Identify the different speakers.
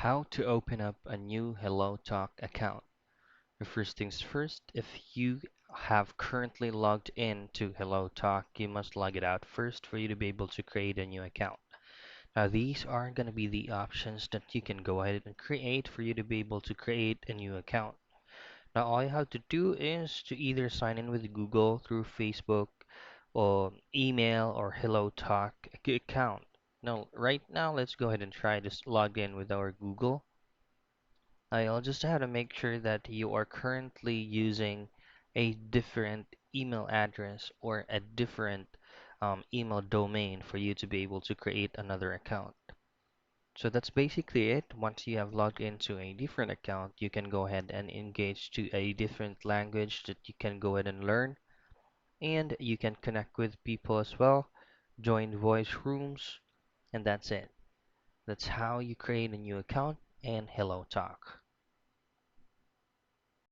Speaker 1: How to open up a new Hellotalk account. The first things first, if you have currently logged in to Hellotalk, you must log it out first for you to be able to create a new account. Now, these are going to be the options that you can go ahead and create for you to be able to create a new account. Now, all you have to do is to either sign in with Google through Facebook or email or HelloTalk account. Now, right now, let's go ahead and try this log in with our Google. I'll just have to make sure that you are currently using a different email address or a different email domain for you to be able to create another account. So that's basically it. Once you have logged into a different account, you can go ahead and engage to a different language that you can go ahead and learn, and you can connect with people as well, join voice rooms, and that's it. That's how you create a new account in HelloTalk.